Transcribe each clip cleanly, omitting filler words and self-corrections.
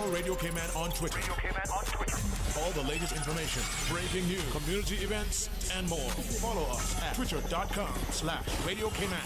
Follow Radio K-Man on Twitter. All the latest information, breaking news, community events, and more. Follow us at twitter.com/Radio K-Man.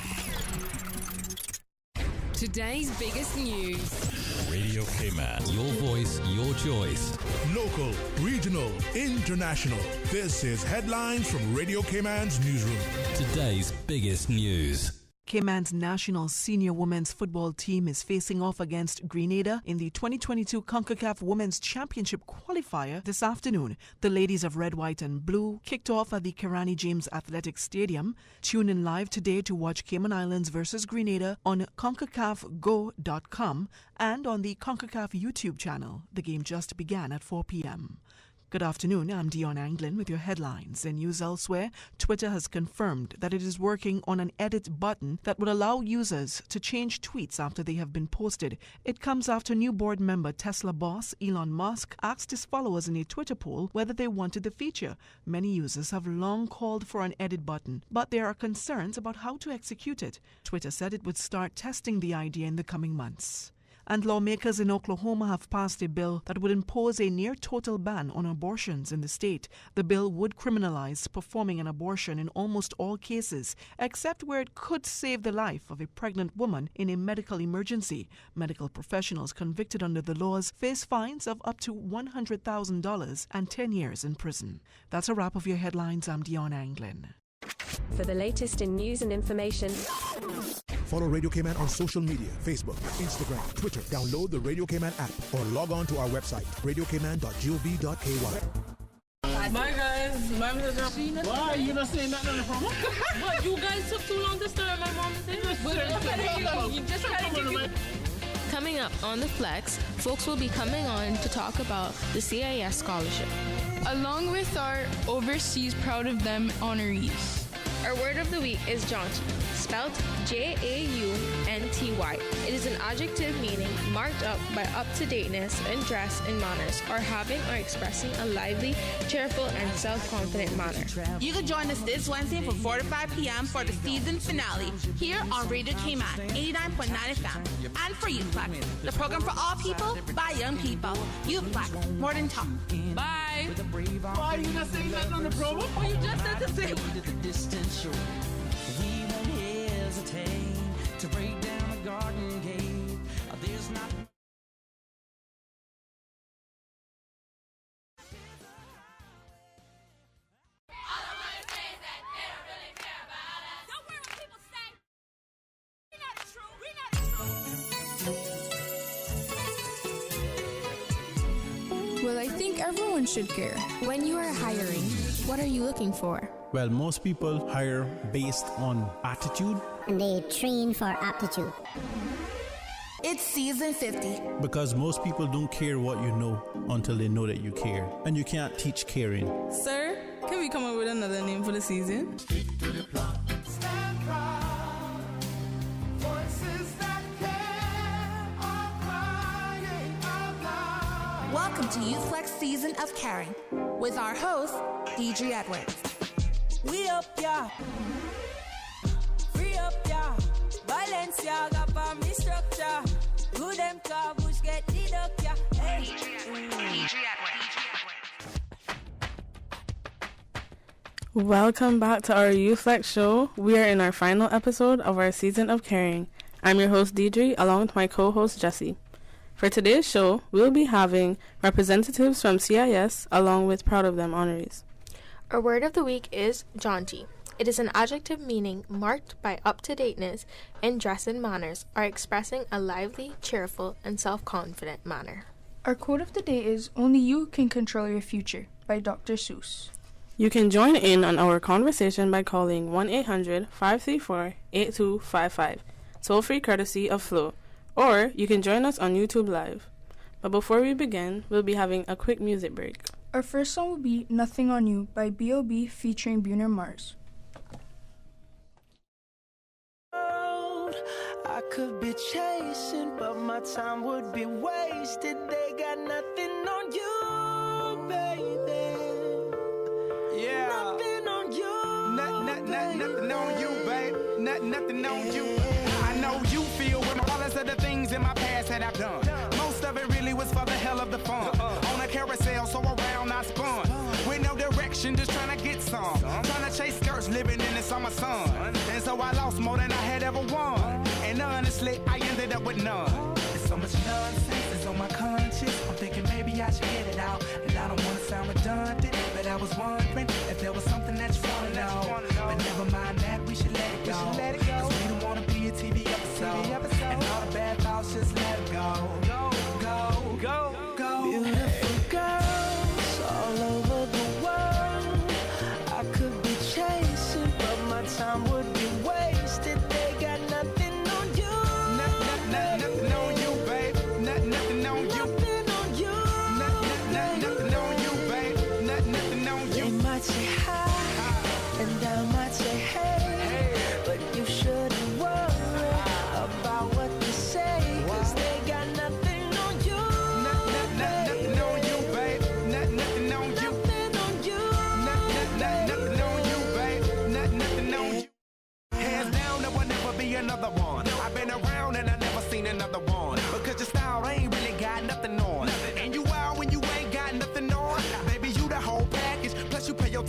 Today's biggest news. Radio K-Man. Your voice, your choice. Local, regional, international. This is headlines from Radio K-Man's newsroom. Today's biggest news. Cayman's national senior women's football team is facing off against Grenada in the 2022 CONCACAF Women's Championship qualifier this afternoon. The ladies of red, white and blue kicked off at the Kirani James Athletic Stadium. Tune in live today to watch Cayman Islands versus Grenada on CONCACAFGO.com and on the CONCACAF YouTube channel. The game just began at 4 p.m. Good afternoon, I'm Dion Anglin with your headlines. In news elsewhere, Twitter has confirmed that it is working on an edit button that would allow users to change tweets after they have been posted. It comes after new board member Tesla boss Elon Musk asked his followers in a Twitter poll whether they wanted the feature. Many users have long called for an edit button, but there are concerns about how to execute it. Twitter said it would start testing the idea in the coming months. And lawmakers in Oklahoma have passed a bill that would impose a near-total ban on abortions in the state. The bill would criminalize performing an abortion in almost all cases, except where it could save the life of a pregnant woman in a medical emergency. Medical professionals convicted under the laws face fines of up to $100,000 and 10 years in prison. That's a wrap of your headlines. I'm Dion Anglin. For the latest in news and information, Follow Radio K-Man on social media, Facebook, Instagram, Twitter. Download the Radio K-Man app or log on to our website, radiokman.gov.ky. Bye guys, my name is Rafina. Why you not saying nothing on the phone? But you guys took too long to start my mom thing. Coming up on The Flex, folks will be coming on to talk about the CIS scholarship, along with our Overseas Proud of Them honorees. Our word of the week is jaunty, spelled Jaunty. It is an adjective meaning marked up by up-to-dateness in dress and manners, or having or expressing a lively, cheerful, and self-confident manner. You can join us this Wednesday from 4 to 5 p.m. for the season finale here on Radio K-Man 89.9 FM. And for Youth Flex, the program for all people by young people. Youth Flex, more than talk. Bye. Why you not saying nothing on the promo? Well, you just said to say. We won't hesitate to break down a garden gate. There's not. Well, I think everyone should care. When you are hiring, what are you looking for? Well, most people hire based on attitude. And they train for aptitude. It's season 50. Because most people don't care what you know until they know that you care. And you can't teach caring. Sir, can we come up with another name for the season? Stick to the plot. Stand proud. Voices that care are crying out loud. Welcome to Youth Flex Season of Caring with our host, Deidre Edwards. We up, yeah. Free up, yeah. Balenciaga, family structure. Good them car, bush get deduct, yeah. Hey. Deidre Edwards. Welcome back to our Youth Flex show. We are in our final episode of our Season of Caring. I'm your host, Deidre, along with my co-host, Jessie. For today's show, we'll be having representatives from CIS along with Proud of Them honorees. Our word of the week is jaunty. It is an adjective meaning marked by up-to-dateness in dress and manners, or expressing a lively, cheerful, and self-confident manner. Our quote of the day is, "Only you can control your future," by Dr. Seuss. You can join in on our conversation by calling 1-800-534-8255, toll-free courtesy of Flow, or you can join us on YouTube Live. But before we begin, we'll be having a quick music break. Our first song will be Nothing on You by B.O.B. featuring Bruno Mars. I could be chasing, but my time would be wasted. They got nothing on you, baby. Yeah. Nothing on you. Nothing on you, babe. Nothing on you. I know you feel with all of the things in my past that I've done. Most of it really was for the hell with none. There's so much nonsense is on my conscience. I'm thinking maybe I should get it out. And I don't want to sound redundant, but I was wondering if there was something that you want to know. But never mind that, we should let it go. Cause we don't want to be a TV episode. And all the bad thoughts, just let it go. Go, go, go, go. Beautiful girls all over the world. I could be chasing, but my time would be wasted. They got nothing on you. Nothing on you, babe. Nothing on you. Nothing on you. Nothing on you, babe. Nothing on you. They might say hi, and I might say hey, but you shouldn't worry about what they say, cause they got nothing on you. Nothing on you, babe. Nothing on you. Nothing on you. Nothing on you, babe. Nothing on you. Hands down, there will never be another one. I've been around and I never seen another one. Because your style ain't really got nothing on. And you wild when you ain't got nothing on. Baby, you the whole package. Plus you pay your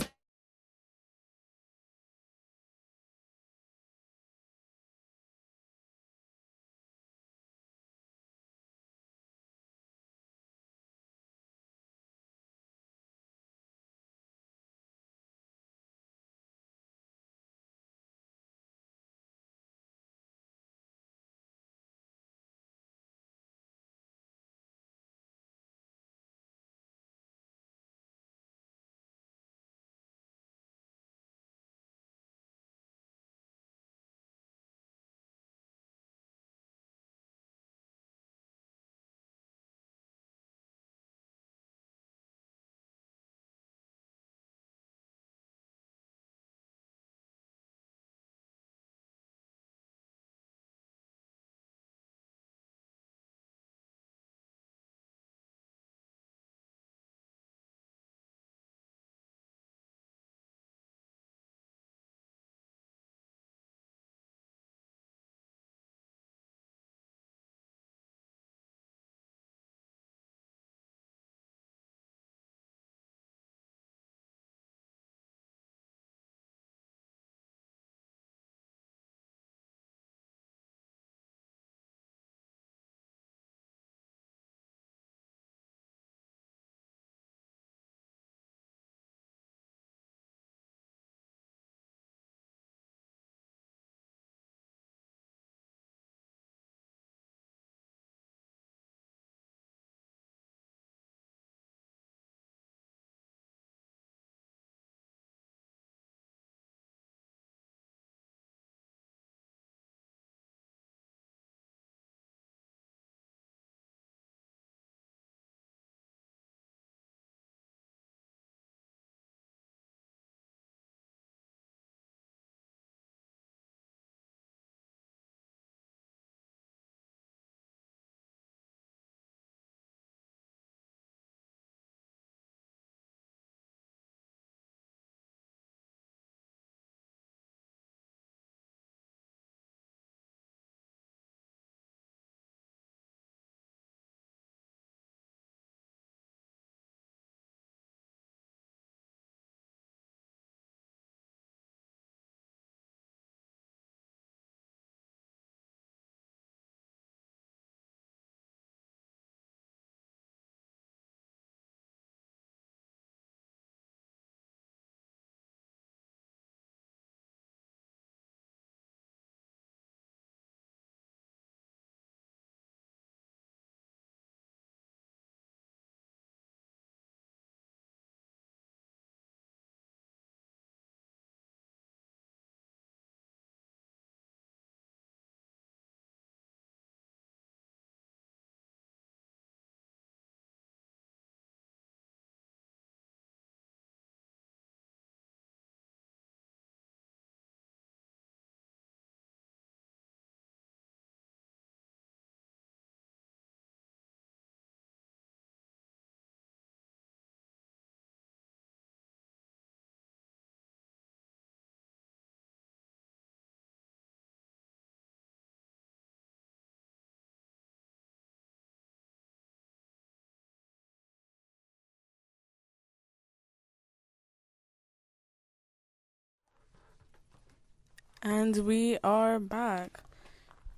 And we are back.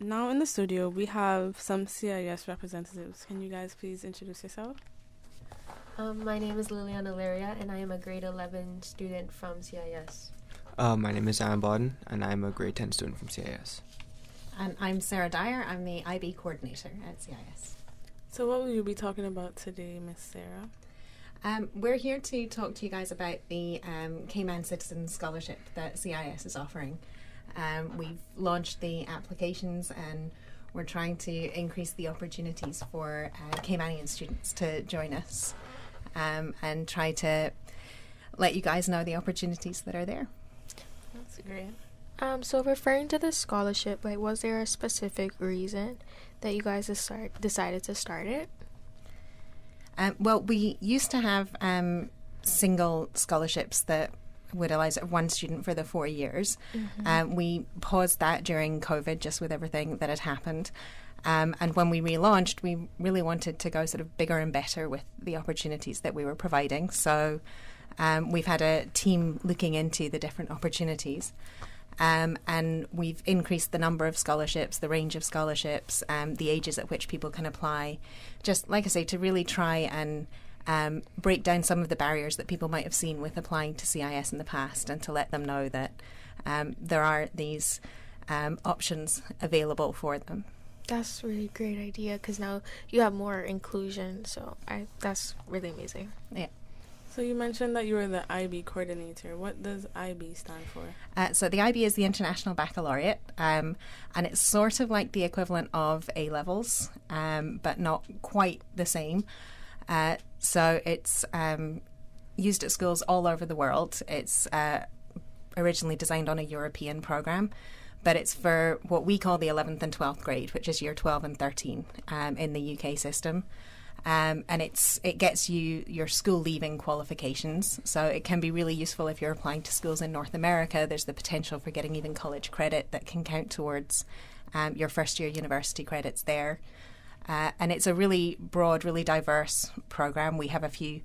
Now in the studio, we have some CIS representatives. Can you guys please introduce yourself? My name is Liliana Laria, and I am a grade 11 student from CIS. My name is Aaron Bodden, and I'm a grade 10 student from CIS. And I'm Sarah Dyer. I'm the IB coordinator at CIS. So what will you be talking about today, Miss Sarah? We're here to talk to you guys about the Cayman Citizen Scholarship that CIS is offering. We've launched the applications and we're trying to increase the opportunities for Caymanian students to join us and try to let you guys know the opportunities that are there. That's great. So referring to the scholarship, like, was there a specific reason that you guys decided to start it? Well, we used to have single scholarships that would allow one student for the 4 years. Mm-hmm. We paused that during COVID, just with everything that had happened. And when we relaunched, we really wanted to go sort of bigger and better with the opportunities that we were providing. So we've had a team looking into the different opportunities. And we've increased the number of scholarships, the range of scholarships, the ages at which people can apply. Just, like I say, to really try and break down some of the barriers that people might have seen with applying to CIS in the past, and to let them know that there are these options available for them. That's a really great idea, because now you have more inclusion, so that's really amazing. Yeah. So you mentioned that you were the IB coordinator. What does IB stand for? So the IB is the International Baccalaureate, and it's sort of like the equivalent of A-levels, but not quite the same. So it's used at schools all over the world. It's originally designed on a European program, but it's for what we call the 11th and 12th grade, which is year 12 and 13 in the UK system. And it gets you your school leaving qualifications, so it can be really useful if you're applying to schools in North America. There's the potential for getting even college credit that can count towards your first year university credits there. And it's a really broad, really diverse program. We have a few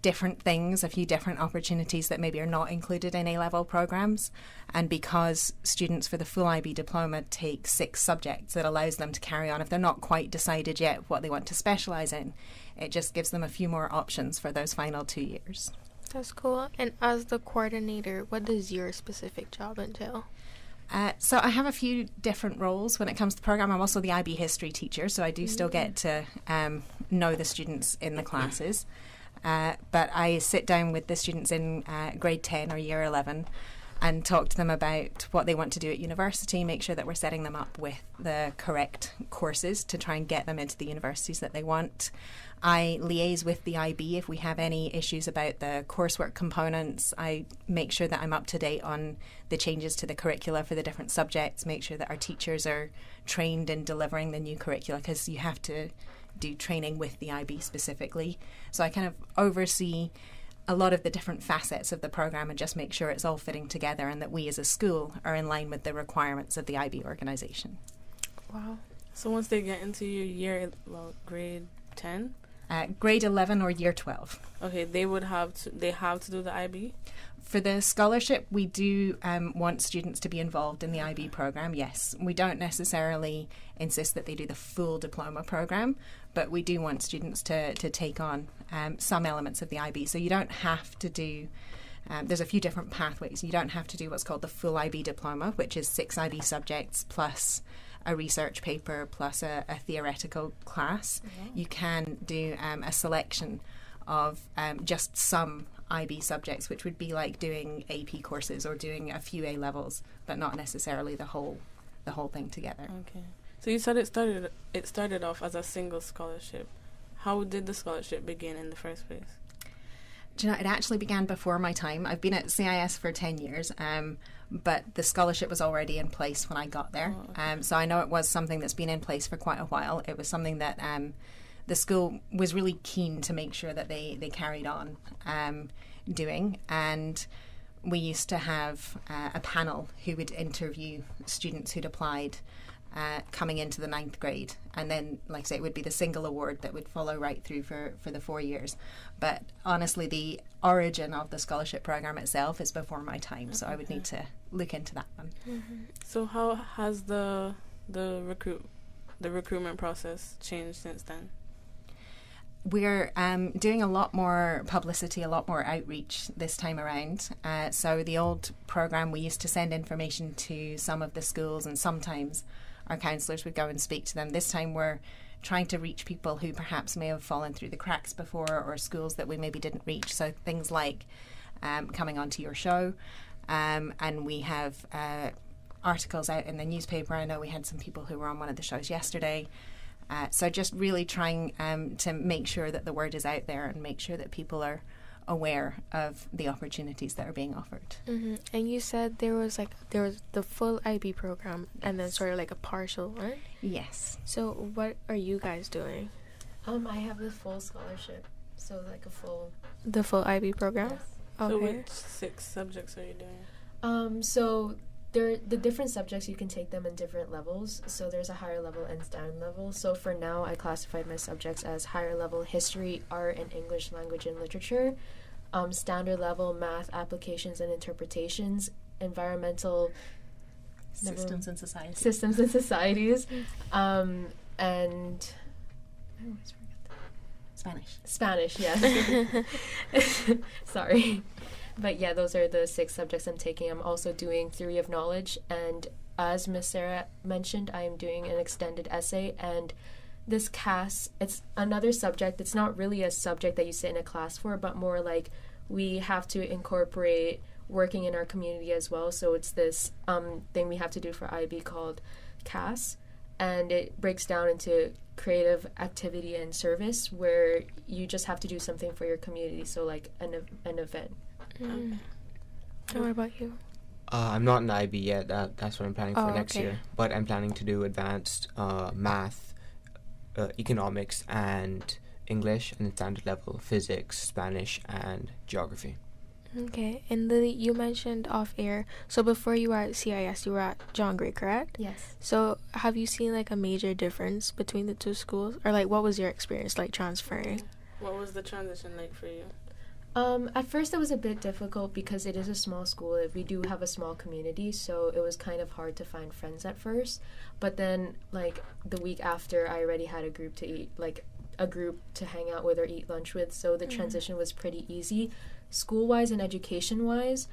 different things, a few different opportunities that maybe are not included in A-level programs. And because students for the full IB diploma take 6 subjects, it allows them to carry on. If they're not quite decided yet what they want to specialise in, it just gives them a few more options for those final 2 years. That's cool. And as the coordinator, what does your specific job entail? So I have a few different roles when it comes to the program. I'm also the IB history teacher, so I do still get to know the students in the classes. But I sit down with the students in grade 10 or year 11 and talk to them about what they want to do at university, make sure that we're setting them up with the correct courses to try and get them into the universities that they want. I liaise with the IB if we have any issues about the coursework components. I make sure that I'm up to date on the changes to the curricula for the different subjects, make sure that our teachers are trained in delivering the new curricula, because you have to do training with the IB specifically. So I kind of oversee a lot of the different facets of the program and just make sure it's all fitting together and that we as a school are in line with the requirements of the IB organisation. Wow. So once they get into your grade 10? Grade 11 or year 12. Okay, they have to do the IB? For the scholarship, we do want students to be involved in the IB program, yes. We don't necessarily insist that they do the full diploma program, but we do want students to take on some elements of the IB. So you don't have to do, there's a few different pathways. You don't have to do what's called the full IB diploma, which is 6 IB subjects plus a research paper plus a theoretical class. Mm-hmm. You can do a selection of just some IB subjects, which would be like doing AP courses or doing a few A levels, but not necessarily the whole thing together. Okay. So you said it started off as a single scholarship. How did the scholarship begin in the first place? Do you know, it actually began before my time. I've been at CIS for 10 years, but the scholarship was already in place when I got there. Oh, okay. So I know it was something that's been in place for quite a while. It was something that the school was really keen to make sure that they carried on doing. And we used to have a panel who would interview students who'd applied coming into the 9th grade, and then, like I say, it would be the single award that would follow right through for the 4 years. But honestly, the origin of the scholarship program itself is before my time, so I would need to look into that one. Mm-hmm. So how has the the recruitment process changed since then? We're doing a lot more publicity, a lot more outreach this time around. So the old program, we used to send information to some of the schools, and sometimes our counsellors would go and speak to them. This time we're trying to reach people who perhaps may have fallen through the cracks before, or schools that we maybe didn't reach. So things like coming onto your show, and we have articles out in the newspaper. I know we had some people who were on one of the shows yesterday. So just really trying to make sure that the word is out there and make sure that people are aware of the opportunities that are being offered. Mm-hmm. And you said there was the full IB program, and then sort of like a partial one? Yes. So what are you guys doing? I have the full scholarship, so like a full... The full IB program? Yes. Okay. So which 6 subjects are you doing? So the different subjects, you can take them in different levels. So there's a higher level and standard level. So for now, I classified my subjects as higher level history, art, and English language and literature. Standard level math, applications and interpretations, environmental systems and societies. Systems and societies, and I always forget that. Spanish, yes. Sorry. But yeah, those are the 6 subjects I'm taking. I'm also doing theory of knowledge, and as Miss Sarah mentioned, I am doing an extended essay, and this CAS, it's another subject. It's not really a subject that you sit in a class for, but more like we have to incorporate working in our community as well. So it's this thing we have to do for IB called CAS, and it breaks down into creative activity and service, where you just have to do something for your community, so like an event. And what about you? I'm not in IB yet. That's what I'm planning for next year. But I'm planning to do advanced math, economics, and English, and standard level physics, Spanish, and geography. Okay. And Lily, you mentioned off air, so before you were at CIS, you were at John Gray, correct? Yes. So have you seen like a major difference between the 2 schools, or like what was your experience like transferring? What was the transition like for you? At first it was a bit difficult because it is a small school. We do have a small community, so it was kind of hard to find friends at first. But then, like, the week after, I already had a group to eat, like, a group to hang out with or eat lunch with, so the transition was pretty easy. School-wise and education-wise,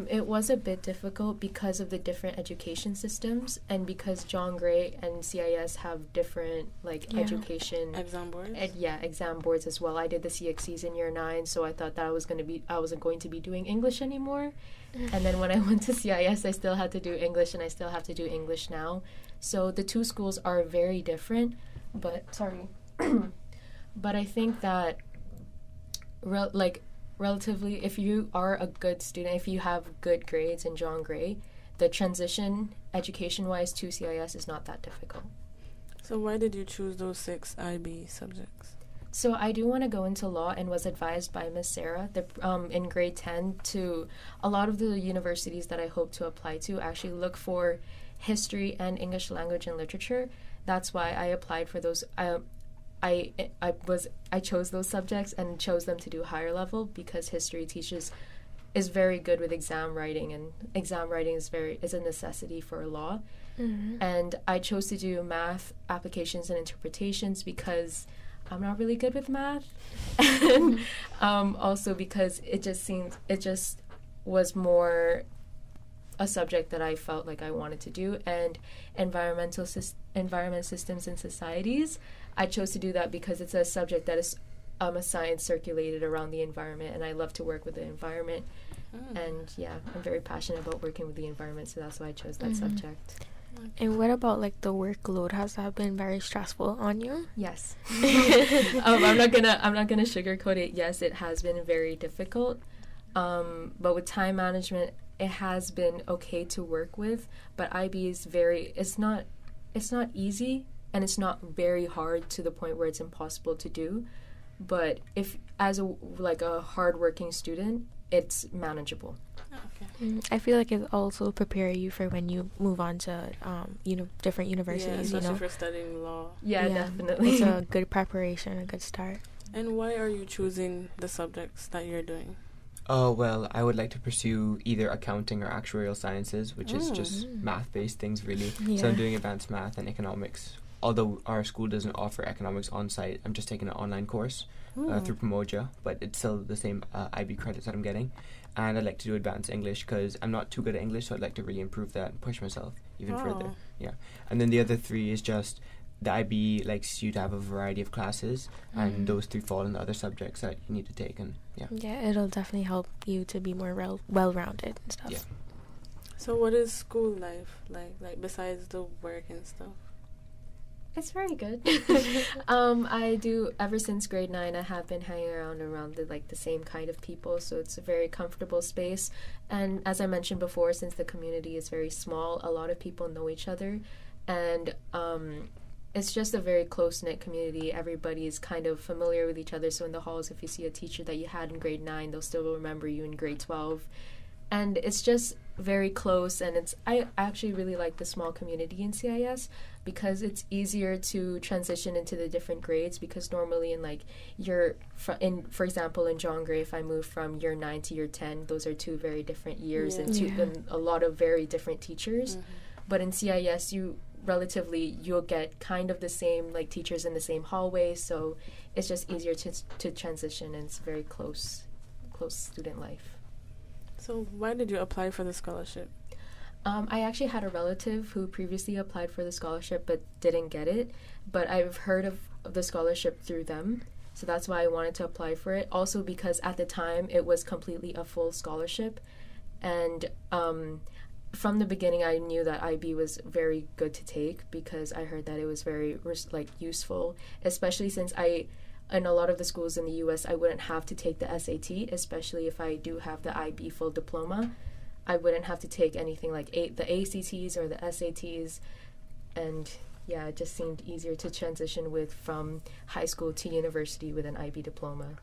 it was a bit difficult because of the different education systems, and because John Gray and CIS have different education exam boards. Exam boards as well. I did the CXCs in year 9, so I thought that I wasn't going to be doing English anymore. And then when I went to CIS, I still had to do English, and I still have to do English now. So the 2 schools are very different, but but I think that relatively, if you are a good student, if you have good grades in John Gray, the transition education-wise to CIS is not that difficult. So why did you choose those 6 IB subjects? So I do want to go into law, and was advised by Miss Sarah in grade 10 to a lot of the universities that I hope to apply to actually look for history and English language and literature. That's why I applied for those. I chose those subjects and chose them to do higher level, because history is very good with exam writing, and exam writing is a necessity for law. And I chose to do math, applications, and interpretations because I'm not really good with math, and also because it just was more a subject that I felt like I wanted to do. And environment systems and societies, I chose to do that because it's a subject that is a science circulated around the environment, and I love to work with the environment. And yeah, I'm very passionate about working with the environment, so that's why I chose that subject. And what about like the workload? Has that been very stressful on you? Yes. I'm not gonna sugarcoat it. Yes, it has been very difficult. But with time management, it has been okay to work with. But IB is it's not easy, and it's not very hard to the point where it's impossible to do. But if as a hardworking student, it's manageable. I feel like it also prepare you for when you move on to different universities. Yeah, especially for studying law. Yeah, definitely. It's a good preparation, a good start. And why are you choosing the subjects that you're doing? Well, I would like to pursue either accounting or actuarial sciences, which is just math-based things, really. Yeah. So I'm doing advanced math and economics. Although our school doesn't offer economics on-site, I'm just taking an online course through Promoja, but it's still the same IB credits that I'm getting. And I'd like to do advanced English because I'm not too good at English, so I'd like to really improve that and push myself even further. Yeah. And then the other 3 is just the IB likes you to have a variety of classes, and those 3 fall in the other subjects that you need to take. And yeah, it'll definitely help you to be more well-rounded and stuff. Yeah. So what is school life like besides the work and stuff? It's very good. I do, ever since grade 9, I have been hanging around the same kind of people, so it's a very comfortable space. And as I mentioned before, since the community is very small, a lot of people know each other, and it's just a very close-knit community. Everybody is kind of familiar with each other, so in the halls, if you see a teacher that you had in grade 9, they'll still remember you in grade 12. And it's just very close, and I actually really like the small community in CIS because it's easier to transition into the different grades, because normally for example, in John Gray, if I move from year 9 to year 10, those are 2 very different years and a lot of very different teachers. But in CIS, you'll get kind of the same teachers in the same hallway, so it's just easier to transition, and it's very close student life. So why did you apply for the scholarship? I actually had a relative who previously applied for the scholarship but didn't get it, but I've heard of the scholarship through them, so that's why I wanted to apply for it. Also because at the time it was completely a full scholarship, and from the beginning I knew that IB was very good to take because I heard that it was very useful, especially since in a lot of the schools in the US, I wouldn't have to take the SAT, especially if I do have the IB full diploma. I wouldn't have to take anything like the ACTs or the SATs. And yeah, it just seemed easier to transition from high school to university with an IB diploma.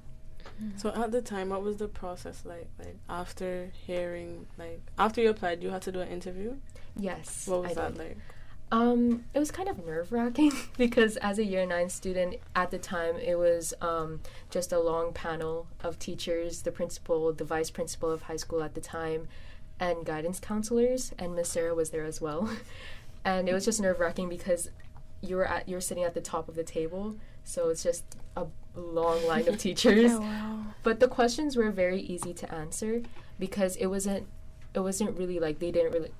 So at the time, what was the process like? After after you applied, you had to do an interview? Yes. What was that like? It was kind of nerve-wracking because as a year 9 student at the time, it was just a long panel of teachers, the principal, the vice principal of high school at the time, and guidance counselors, and Miss Sarah was there as well. And it was just nerve-wracking because you were sitting at the top of the table, so it's just a long line of teachers. Oh, wow. But the questions were very easy to answer because it wasn't really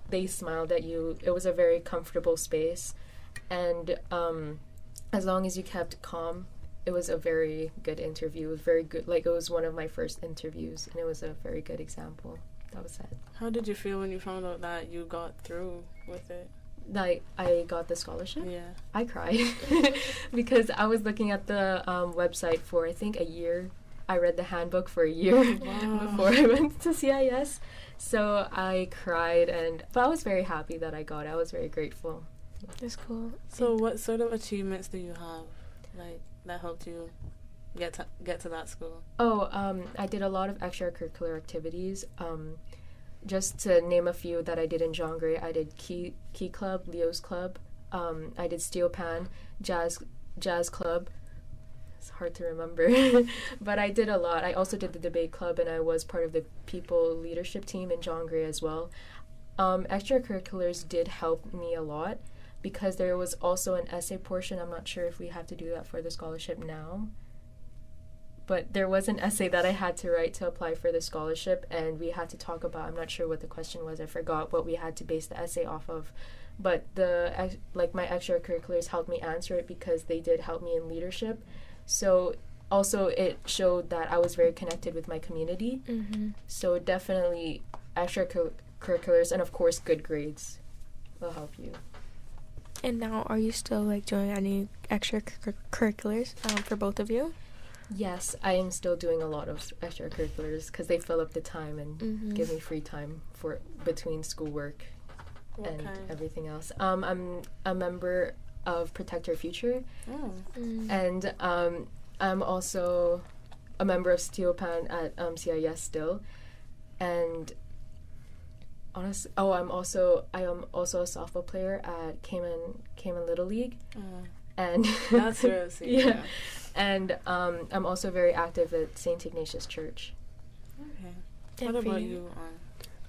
they smiled at you. It was a very comfortable space, and as long as you kept calm, it was a very good interview. It was very good. It was one of my first interviews, and it was a very good example. That was it. How did you feel when you found out that you got through with it? I got the scholarship? Yeah. I cried because I was looking at the website for I think a year. I read the handbook for a year before I went to CIS. So I cried, but I was very happy that I got it. I was very grateful. That's cool. So what sort of achievements do you have, that helped you get to that school? I did a lot of extracurricular activities. Just to name a few that I did in John Gray, I did Key Club, Leo's Club. I did Steel Pan, Jazz Club. It's hard to remember, but I did a lot. I also did the debate club, and I was part of the people leadership team in John Gray as well. Extracurriculars did help me a lot because there was also an essay portion. I'm not sure if we have to do that for the scholarship now, but there was an essay that I had to write to apply for the scholarship, and we had to talk about, I'm not sure what the question was, I forgot what we had to base the essay off of, but my extracurriculars helped me answer it because they did help me in leadership. So also it showed that I was very connected with my community. Mm-hmm. So definitely extracurriculars and of course good grades will help you. And now are you still doing any extracurriculars for both of you? Yes, I am still doing a lot of extracurriculars because they fill up the time and give me free time for between schoolwork and everything else. I'm a member of Protect Our Future, and I'm also a member of Steel Pan at CIS still, and honestly, I am also a softball player at Cayman Little League, and that's really and I'm also very active at St. Ignatius Church. Okay. What about you?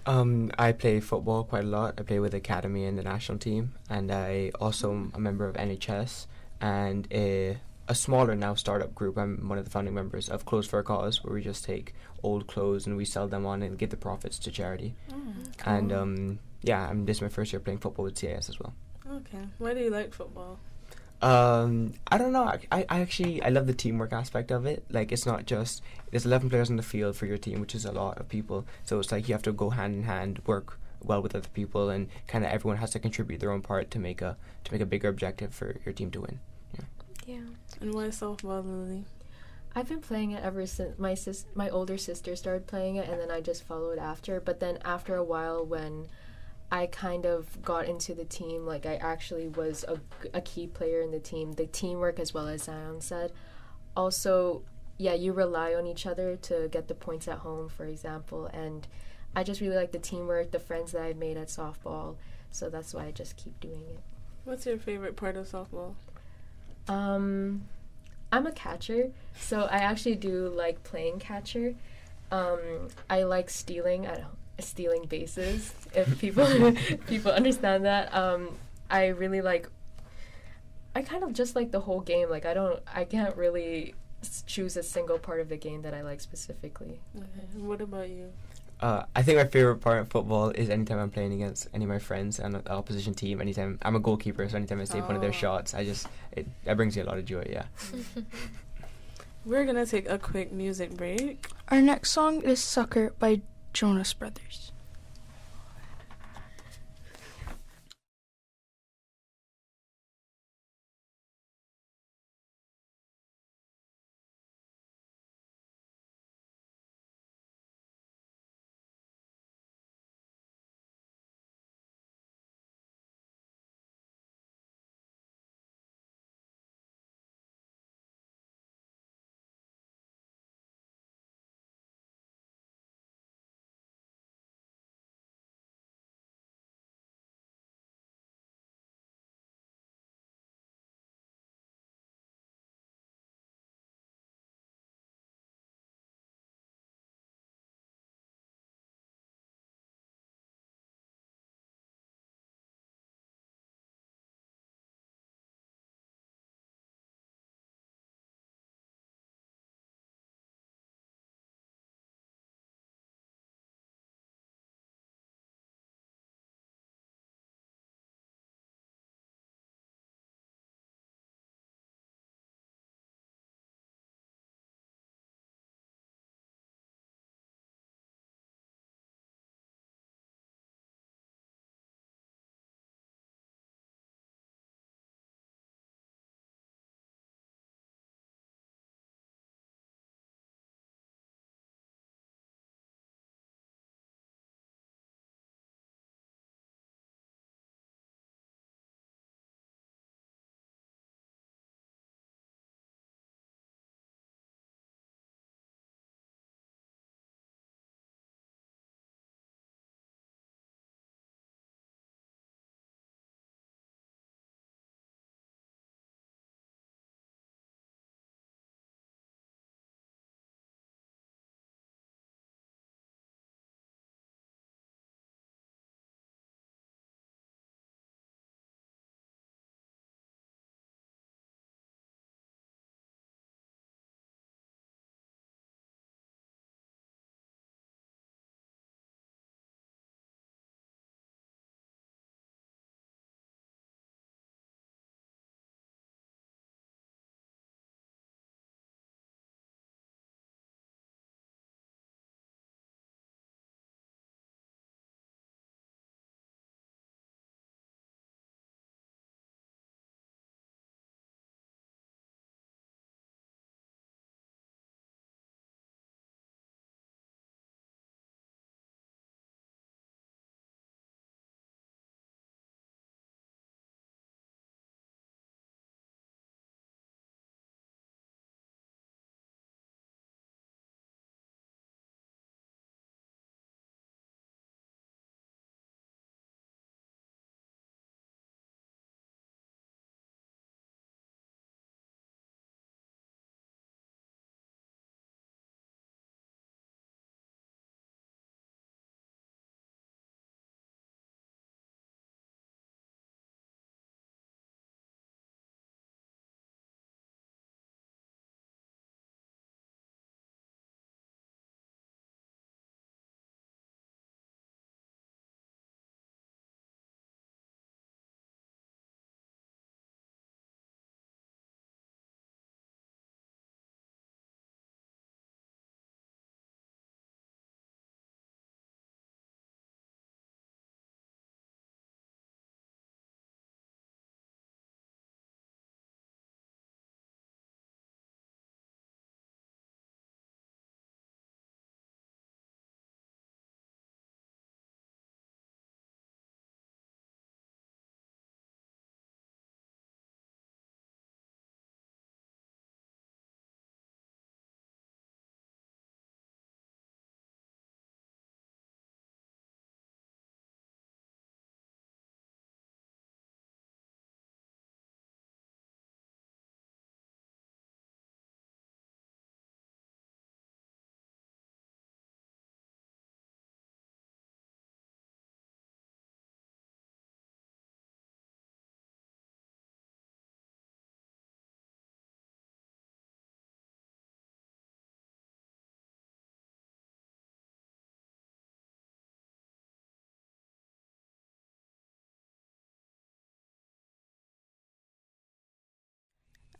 I play football quite a lot. I play with the academy and the national team, and I also am a member of NHS and a smaller now startup group. I'm one of the founding members of Clothes for a Cause, where we just take old clothes and we sell them on and give the profits to charity. Cool. And this is my first year playing football with CIS as well. Okay. Why do you like football? I don't know. I love the teamwork aspect of it. Like, it's not just there's 11 players on the field for your team, which is a lot of people. So it's like you have to go hand in hand, work well with other people, and kind of everyone has to contribute their own part to make a bigger objective for your team to win. Yeah. And why softball, Lily? I've been playing it ever since my older sister started playing it, and then I just followed after. But then after a while, when I kind of got into the team, like I actually was a key player in the team. The teamwork, as well as Zion said. Also, yeah, you rely on each other to get the points at home, for example. And I just really like the teamwork, the friends that I've made at softball. So that's why I just keep doing it. What's your favorite part of softball? I'm a catcher, so I actually do like playing catcher. I like stealing bases, if people understand that. I really like, I kind of just like the whole game. Like I can't really choose a single part of the game that I like specifically. Okay. What about you? I think my favorite part of football is anytime I'm playing against any of my friends and the opposition team. Anytime I'm a goalkeeper, so anytime I save one of their shots, that brings me a lot of joy. Yeah. We're gonna take a quick music break. Our next song is "Sucker" by Jonas Brothers.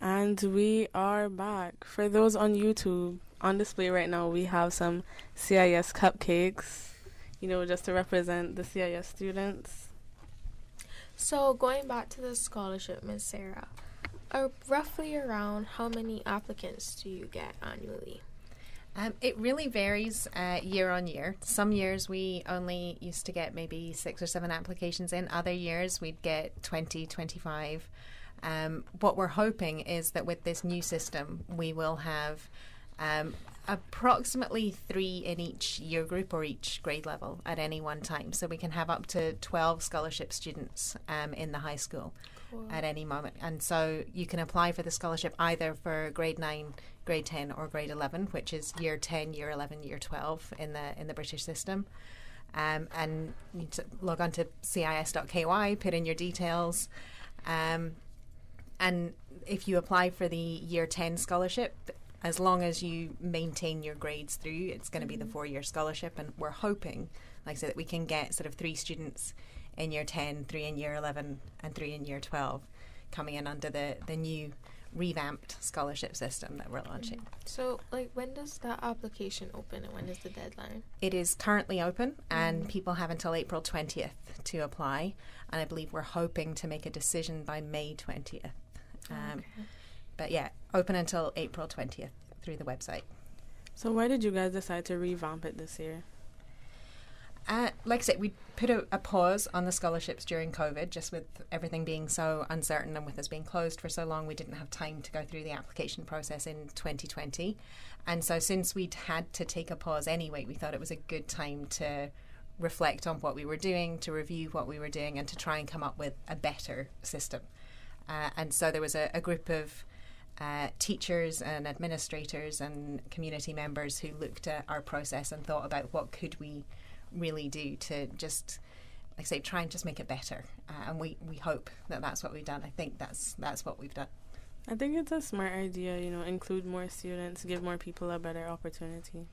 And we are back. For those on YouTube, on display right now, we have some CIS cupcakes, just to represent the CIS students. So going back to the scholarship, Ms. Sarah, roughly around how many applicants do you get annually? It really varies year on year. Some years we only used to get maybe 6 or 7 applications in. Other years we'd get 20, 25. What we're hoping is that with this new system, we will have approximately 3 in each year group or each grade level at any one time. So we can have up to 12 scholarship students in the high school at any moment. And so you can apply for the scholarship either for grade 9, grade 10 or grade 11, which is year 10, year 11, year 12 in the British system. And you need to log on to cis.ky, put in your details. And if you apply for the year 10 scholarship, as long as you maintain your grades through, it's going to be the 4-year scholarship. And we're hoping, like I said, that we can get sort of 3 students in year 10, 3 in year 11 and 3 in year 12 coming in under the new revamped scholarship system that we're launching. So, when does that application open and when is the deadline? It is currently open and people have until April 20th to apply, and I believe we're hoping to make a decision by May 20th. But yeah, open until April 20th through the website. So why did you guys decide to revamp it this year? Like I said, we put a pause on the scholarships during COVID, just with everything being so uncertain and with us being closed for so long, we didn't have time to go through the application process in 2020. And so since we'd had to take a pause anyway, we thought it was a good time to reflect on what we were doing, to review what we were doing, and to try and come up with a better system. And so there was a group of teachers and administrators and community members who looked at our process and thought about what could we really do to just, like I say, try and just make it better. And we hope that that's what we've done. I think that's what we've done. I think it's a smart idea, include more students, give more people a better opportunity.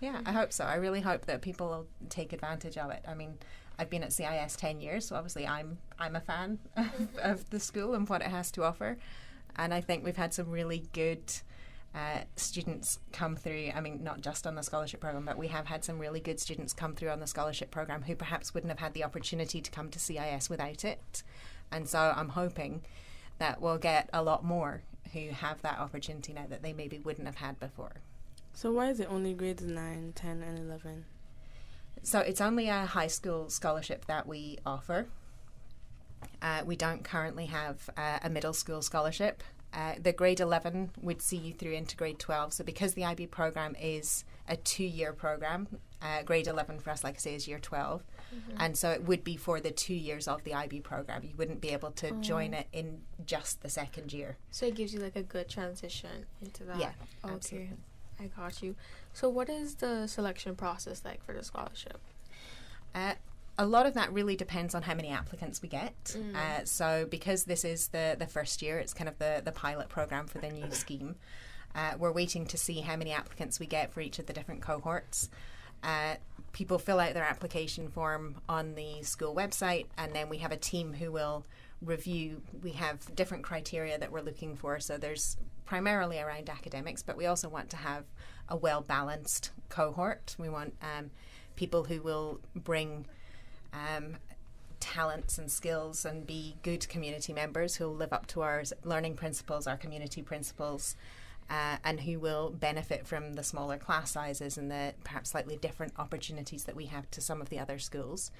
Yeah, I hope so. I really hope that people will take advantage of it. I mean, I've been at CIS 10 years, so obviously I'm a fan of the school and what it has to offer. And I think we've had some really good students come through. I mean, not just on the scholarship program, but we have had some really good students come through on the scholarship program who perhaps wouldn't have had the opportunity to come to CIS without it. And so I'm hoping that we'll get a lot more who have that opportunity now that they maybe wouldn't have had before. So why is it only grades 9, 10 and 11? So it's only a high school scholarship that we offer. We don't currently have a middle school scholarship. The grade 11 would see you through into grade 12. So because the IB program is a 2-year program, grade 11 for us, like I say, is year 12. And so it would be for the 2 years of the IB program. You wouldn't be able to join it in just the second year. So it gives you a good transition into that. Yeah, okay. absolutely. I got you. So what is the selection process like for the scholarship? A lot of that really depends on how many applicants we get. So because this is the first year, it's kind of the pilot program for the new scheme. We're waiting to see how many applicants we get for each of the different cohorts. People fill out their application form on the school website, and then we have a team who will review. We have different criteria that we're looking for. So there's primarily around academics, but we also want to have a well-balanced cohort. We want people who will bring talents and skills and be good community members who will live up to our learning principles, our community principles, and who will benefit from the smaller class sizes and the perhaps slightly different opportunities that we have to some of the other schools.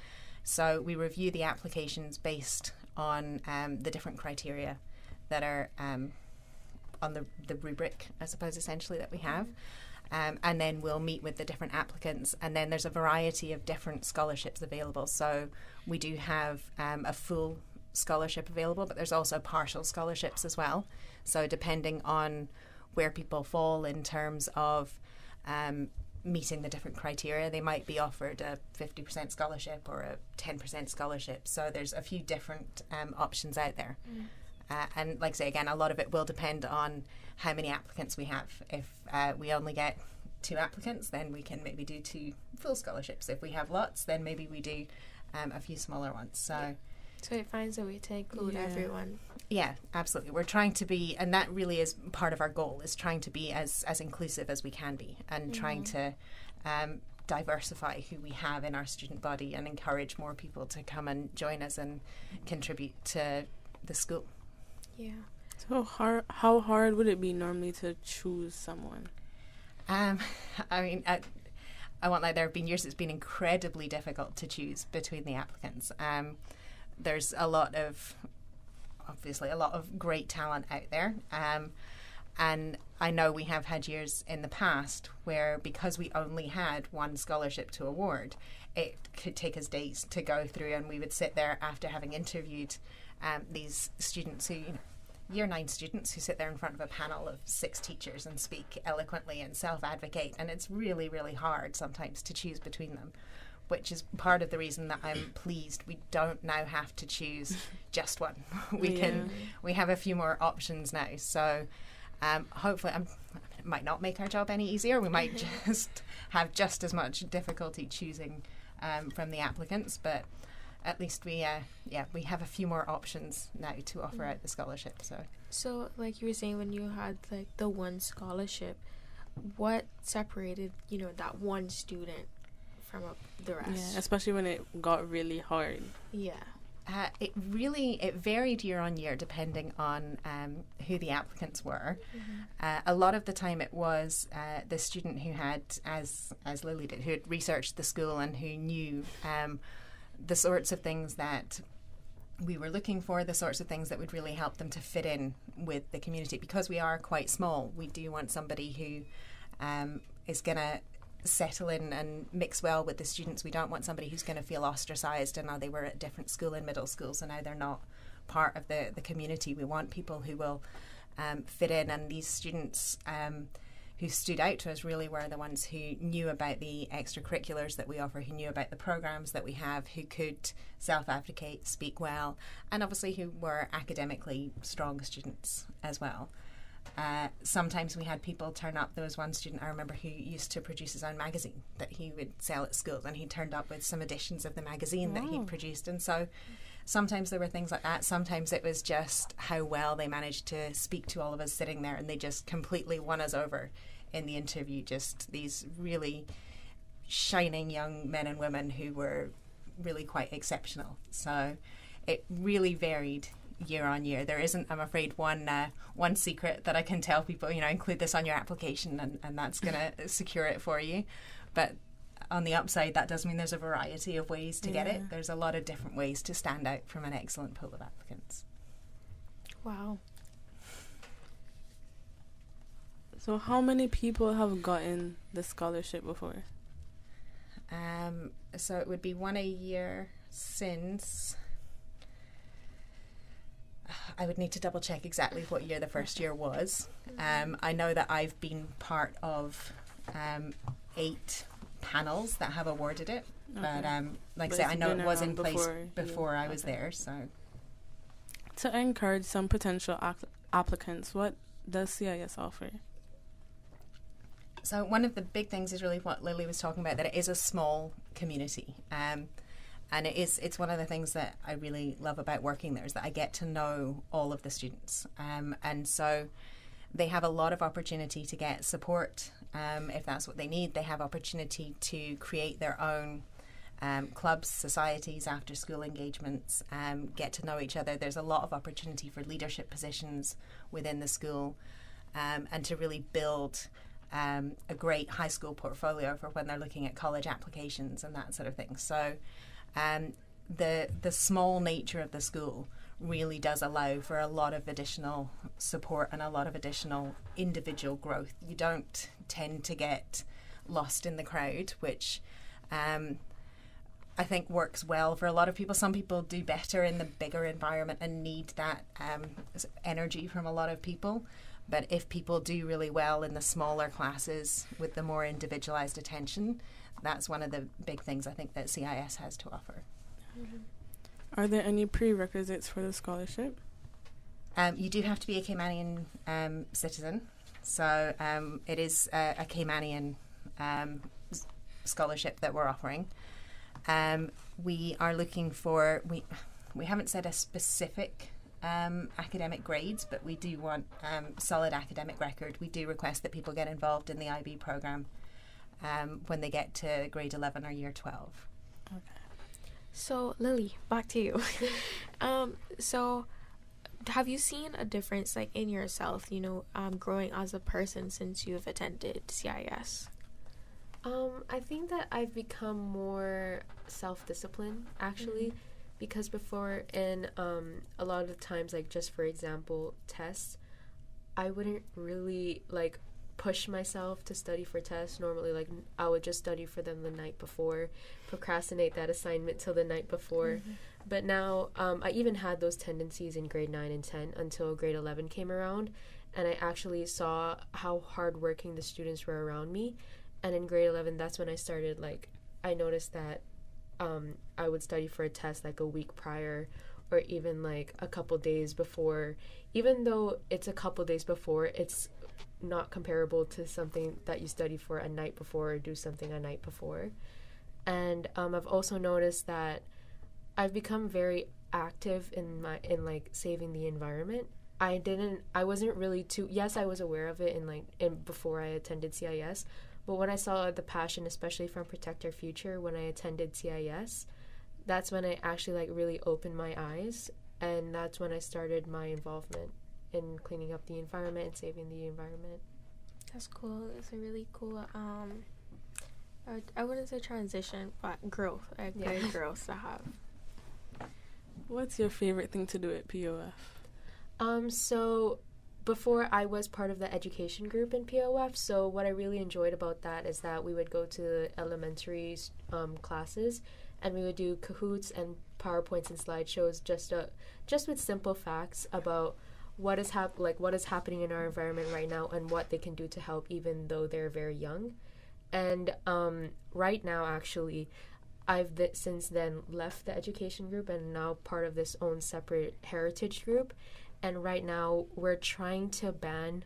So we review the applications based on the different criteria that are on the rubric, I suppose, essentially, that we have. And then we'll meet with the different applicants, and then there's a variety of different scholarships available. So we do have a full scholarship available, but there's also partial scholarships as well. So depending on where people fall in terms of meeting the different criteria, they might be offered a 50% scholarship or a 10% scholarship. So there's a few different options out there. And like I say, again, a lot of it will depend on how many applicants we have. If we only get 2 applicants, then we can maybe do 2 full scholarships. If we have lots, then maybe we do a few smaller ones. So So it finds a way to include everyone. Yeah, absolutely. We're trying to be, and that really is part of our goal, is trying to be as inclusive as we can be, and trying to diversify who we have in our student body and encourage more people to come and join us and contribute to the school. Yeah. So how hard would it be normally to choose someone? I mean, I won't lie, there have been years it's been incredibly difficult to choose between the applicants. There's obviously a lot of great talent out there. And I know we have had years in the past where, because we only had one scholarship to award, it could take us days to go through, and we would sit there after having interviewed these students who, Year 9 students who sit there in front of a panel of 6 teachers and speak eloquently and self-advocate, and it's really, really hard sometimes to choose between them, which is part of the reason that I'm pleased we don't now have to choose just one. We have a few more options now, so hopefully it might not make our job any easier. We might just have just as much difficulty choosing from the applicants, but at least we have a few more options now to offer out the scholarship. So like you were saying, when you had like the one scholarship, what separated that one student from the rest? Yeah, especially when it got really hard. Yeah. It varied year on year depending on who the applicants were. A lot of the time it was the student who had, as Lily did, who had researched the school and who knew the sorts of things that we were looking for, the sorts of things that would really help them to fit in with the community. Because we are quite small, we do want somebody who is going to settle in and mix well with the students. We don't want somebody who's going to feel ostracised and now they were at a different school in middle school, so now they're not part of the community. We want people who will fit in, and these students who stood out to us really were the ones who knew about the extracurriculars that we offer, who knew about the programs that we have, who could self-advocate, speak well, and obviously who were academically strong students as well. Sometimes we had people turn up. There was one student I remember who used to produce his own magazine that he would sell at schools, and he turned up with some editions of the magazine that he'd produced. And so sometimes there were things like that. Sometimes it was just how well they managed to speak to all of us sitting there, and they just completely won us over in the interview. Just these really shining young men and women who were really quite exceptional. So it really varied year on year. There isn't, I'm afraid, one secret that I can tell people, include this on your application and that's going to secure it for you. But on the upside, that does mean there's a variety of ways to get it. There's a lot of different ways to stand out from an excellent pool of applicants. Wow. So how many people have gotten the scholarship before? So it would be one a year since... I would need to double check exactly what year the first year was. I know that I've been part of 8 panels that have awarded it. Okay. But like I say, I know it was in place before I was there. So, to encourage some potential applicants, what does CIS offer? So one of the big things is really what Lily was talking about, that it is a small community. And it's one of the things that I really love about working there, is that I get to know all of the students. And so they have a lot of opportunity to get support if that's what they need. They have opportunity to create their own clubs, societies, after school engagements, get to know each other. There's a lot of opportunity for leadership positions within the school, and to really build a great high school portfolio for when they're looking at college applications and that sort of thing. So the small nature of the school really does allow for a lot of additional support and a lot of additional individual growth. You don't tend to get lost in the crowd, which I think works well for a lot of people. Some people do better in the bigger environment and need that energy from a lot of people. But if people do really well in the smaller classes with the more individualized attention, that's one of the big things I think that CIS has to offer. Are there any prerequisites for the scholarship? You do have to be a Caymanian citizen. So it is a Caymanian scholarship that we're offering. We are looking for... we haven't set a specific academic grades, but we do want solid academic record. We do request that people get involved in the IB program when they get to grade 11 or year 12. Okay. So Lily, back to you. So have you seen a difference like in yourself, growing as a person since you've attended CIS? I think that I've become more self-disciplined, actually, because before, in a lot of the times, like just for example, tests, I wouldn't really like push myself to study for tests. Normally, like I would just study for them the night before, procrastinate that assignment till the night before. But now I even had those tendencies in grade 9 and 10 until grade 11 came around, and I actually saw how hardworking the students were around me. And in grade 11, that's when I started, like, I noticed that I would study for a test like a week prior, or even like a couple days before. Even though it's a couple days before, it's not comparable to something that you study for a night before or do something a night before. And I've also noticed that I've become very active in like saving the environment. I wasn't really yes, I was aware of it before I attended CIS, but when I saw the passion, especially from Protect Our Future, when I attended CIS, that's when I actually like really opened my eyes, and that's when I started my involvement in cleaning up the environment and saving the environment. That's cool. It's a really cool I wouldn't say transition, but growth. Great growth to have. What's your favorite thing to do at POF? So before, I was part of the education group in POF, so what I really enjoyed about that is that we would go to the elementary classes, and we would do Kahoots and PowerPoints and slideshows just with simple facts about what is happening in our environment right now and what they can do to help, even though they're very young. And right now, actually, I've since then left the education group and now part of this own separate heritage group. And right now, we're trying to ban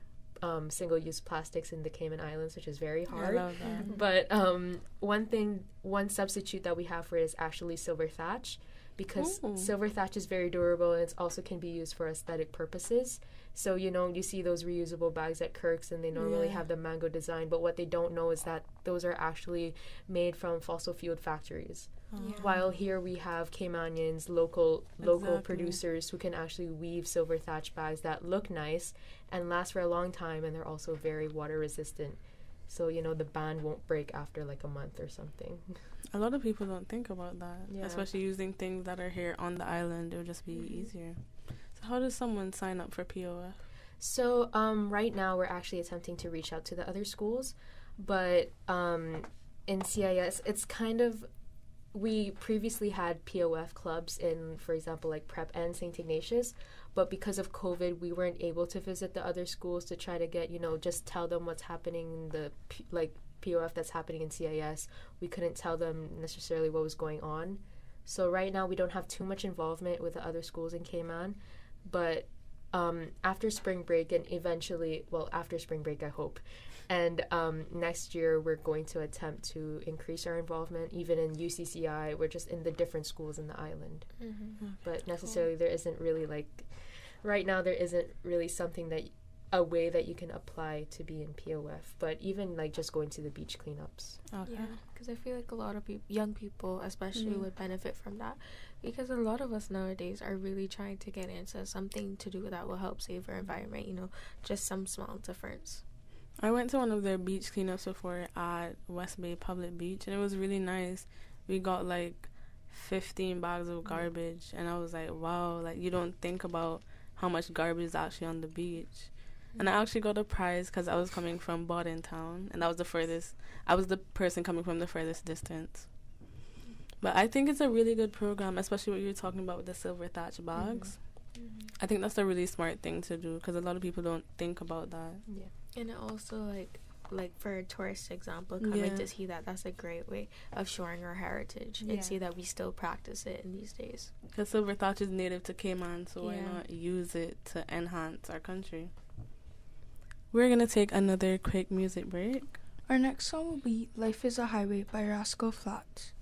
single-use plastics in the Cayman Islands, which is very hard. I love that. But one substitute that we have for it is actually silver thatch, because silver thatch is very durable and it also can be used for aesthetic purposes. So, you see those reusable bags at Kirk's and they normally have the mango design, but what they don't know is that those are actually made from fossil fuel factories. While here we have Caymanians, local producers who can actually weave silver thatch bags that look nice and last for a long time, and they're also very water resistant. So, the band won't break after like a month or something. A lot of people don't think about that, especially using things that are here on the island. It would just be easier. So how does someone sign up for POF? So right now we're actually attempting to reach out to the other schools, but in CIS, it's kind of, we previously had POF clubs in, for example, like Prep and St. Ignatius, but because of COVID, we weren't able to visit the other schools to try to get, just tell them what's happening, the POF that's happening in CIS. We couldn't tell them necessarily what was going on. So right now we don't have too much involvement with the other schools in Cayman, but after spring break and eventually, after spring break, I hope, and next year we're going to attempt to increase our involvement. Even in UCCI, we're just in the different schools in the island. But necessarily there isn't really right now there isn't really a way that you can apply to be in POF, but even just going to the beach cleanups. Okay. Yeah, because I feel like a lot of young people especially would benefit from that, because a lot of us nowadays are really trying to get into something to do that will help save our environment, just some small difference. I went to one of their beach cleanups before at West Bay Public Beach, and it was really nice. We got 15 bags of garbage, and I was like, wow, you don't think about how much garbage is actually on the beach. And I actually got a prize because I was coming from Bordentown, and that was the furthest. I was the person coming from the furthest distance. But I think it's a really good program, especially what you're talking about with the silver thatch bags. I think that's a really smart thing to do, because a lot of people don't think about that. Yeah, and it also like for a tourist example, coming to see that's a great way of showing our heritage and see that we still practice it in these days. Because silver thatch is native to Cayman, so why not use it to enhance our country? We're going to take another quick music break. Our next song will be Life is a Highway by Rascal Flatts.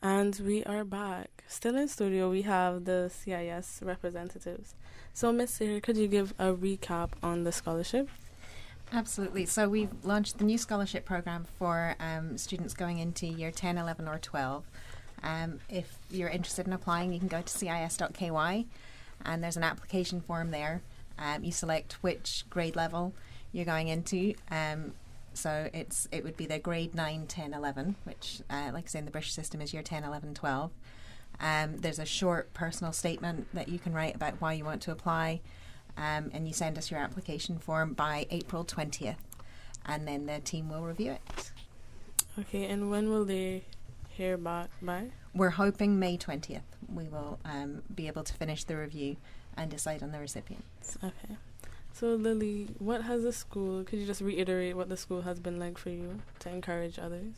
And we are back. Still in studio, we have the CIS representatives. So, Miss Sarah, could you give a recap on the scholarship? Absolutely. So we've launched the new scholarship program for students going into year 10, 11 or 12. If you're interested in applying, you can go to cis.ky and there's an application form there. You select which grade level you're going into. So it would be the grade 9, 10, 11, which, like I say, in the British system is year 10, 11, 12. There's a short personal statement that you can write about why you want to apply. And you send us your application form by April 20th, and then the team will review it. Okay, and when will they hear back by? We're hoping May 20th. We will be able to finish the review and decide on the recipients. Okay. So, Lily, what has the school, could you just reiterate what the school has been like for you to encourage others?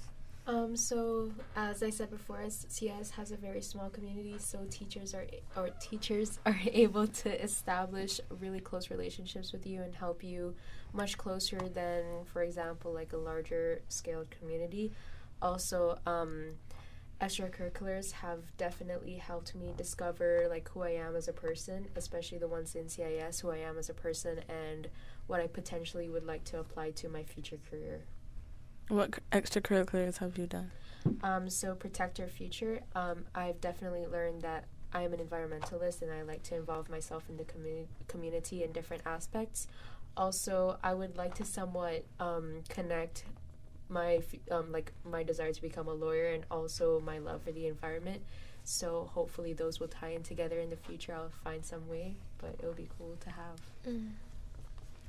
So, as I said before, CIS has a very small community, so teachers are able to establish really close relationships with you and help you much closer than, for example, like a larger scaled community. Also, extracurriculars have definitely helped me discover like who I am as a person, especially the ones in CIS, who I am as a person and what I potentially would like to apply to my future career. What extracurriculars have you done? So Protect Our Future, I've definitely learned that I am an environmentalist and I like to involve myself in the community in different aspects. Also, I would like to somewhat connect my my desire to become a lawyer and also my love for the environment. So hopefully those will tie in together in the future. I'll find some way, but it would be cool to have.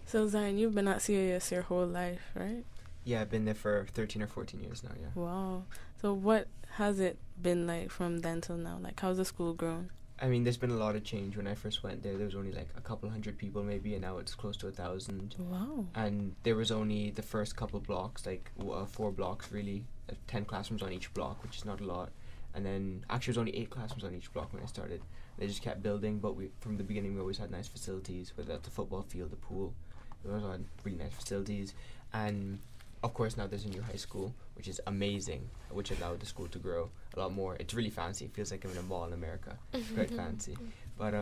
So Zion, you've been at CIS your whole life, right? Yeah, I've been there for 13 or 14 years now, yeah. Wow. So what has it been like from then till now? Like, how's the school grown? I mean, there's been a lot of change. When I first went there was only like a couple hundred people maybe, and now it's close to 1,000. Wow. And there was only the first couple blocks, like 4 blocks really, 10 classrooms on each block, which is not a lot. And then, actually it was only 8 classrooms on each block when I started. They just kept building, but from the beginning we always had nice facilities, whether that's the football field, the pool. We always had really nice facilities. And of course now there's a new high school, which is amazing, which allowed the school to grow a lot more. It's really fancy. It feels like I'm in a mall in America. It's quite fancy. But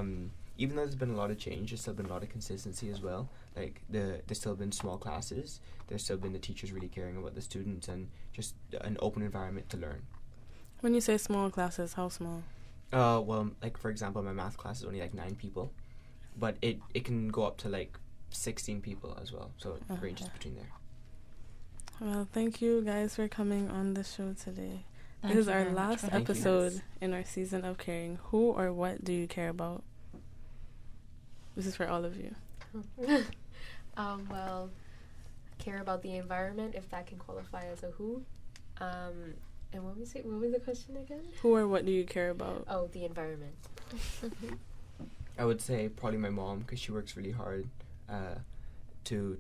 even though there's been a lot of change, there's still been a lot of consistency as well. Like there's still been small classes. There's still been the teachers really caring about the students and just an open environment to learn. When you say small classes, how small? Well, like for example, my math class is only like 9 people, but it can go up to like 16 people as well. So it ranges between there. Well, thank you guys for coming on the show today. This is our last episode in our season of Caring. Who or what do you care about? This is for all of you. Well, I care about the environment, if that can qualify as a who. And what was the question again? Who or what do you care about? Oh, the environment. I would say probably my mom, because she works really hard to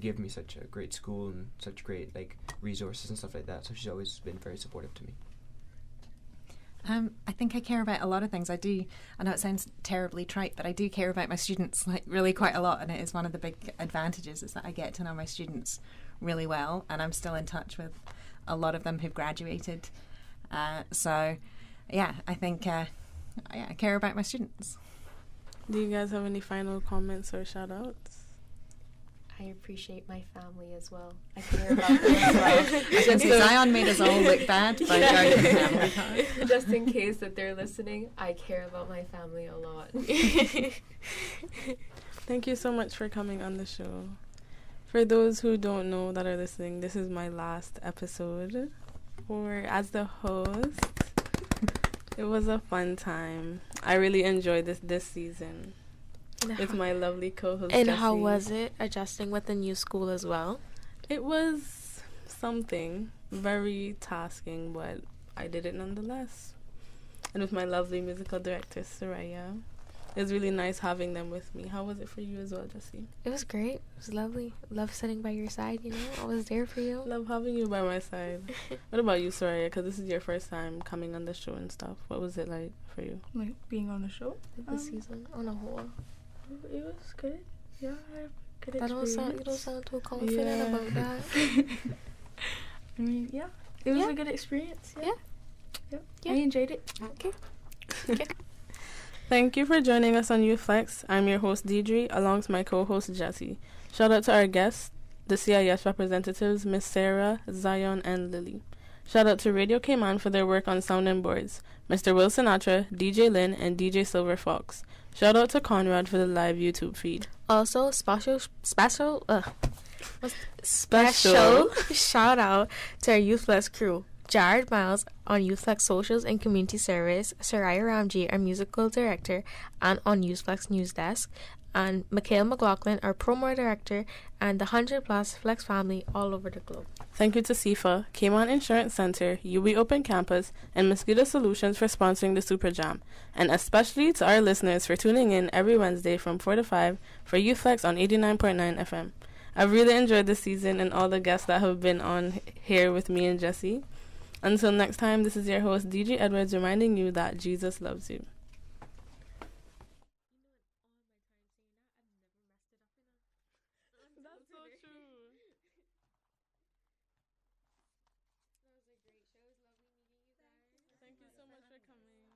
give me such a great school and such great like resources and stuff like that. So she's always been very supportive to me. I think I care about a lot of things. I know it sounds terribly trite, but I do care about my students like really quite a lot, and it is one of the big advantages is that I get to know my students really well, and I'm still in touch with a lot of them who've graduated. So yeah, I think I care about my students. Do you guys have any final comments or shout outs? I appreciate my family as well. I care about them as well. Zion made us all look bad by joining the family time. Just in case that they're listening, I care about my family a lot. Thank you so much for coming on the show. For those who don't know that are listening, this is my last episode as the host. It was a fun time. I really enjoyed this season. With my lovely co-host And Jessie. how was it adjusting with the new school as well? It was something very tasking, but I did it nonetheless. And with my lovely musical director Soraya, it was really nice having them with me. How was it for you as well, Jessie? It was great. It was lovely. Love sitting by your side, I was there for you. Love having you by my side. What about you, Soraya? Because this is your first time coming on the show and stuff. What was it like for you? Like being on the show? The season on a whole. It was good. Yeah, I had good experience. You don't sound too confident about that. I mean, yeah. It was a good experience. Yeah. Yep. I enjoyed it. Okay. Thank you for joining us on YouFlex. I'm your host, Deidre, along with my co-host, Jessie. Shout out to our guests, the CIS representatives, Miss Sarah, Zion, and Lily. Shout out to Radio Cayman for their work on sound and boards, Mr. Will Sinatra, DJ Lynn, and DJ Silver Fox. Shout out to Conrad for the live YouTube feed. Also, special shout out to our YouthFlex crew. Jared Miles on YouthFlex Socials and Community Service, Soraya Ramji, our musical director, and on YouthFlex News Desk, and Mikhail McLaughlin, our promo director, and the 100+ Flex family all over the globe. Thank you to SIFA, Cayman Insurance Center, UB Open Campus, and Mosquito Solutions for sponsoring the Super Jam, and especially to our listeners for tuning in every Wednesday from 4 to 5 for YouFlex on 89.9 FM. I've really enjoyed this season and all the guests that have been on here with me and Jessie. Until next time, this is your host, DJ Edwards, reminding you that Jesus loves you. That's so true. That was a great show. It was lovely meeting you guys. Thank you so much for coming.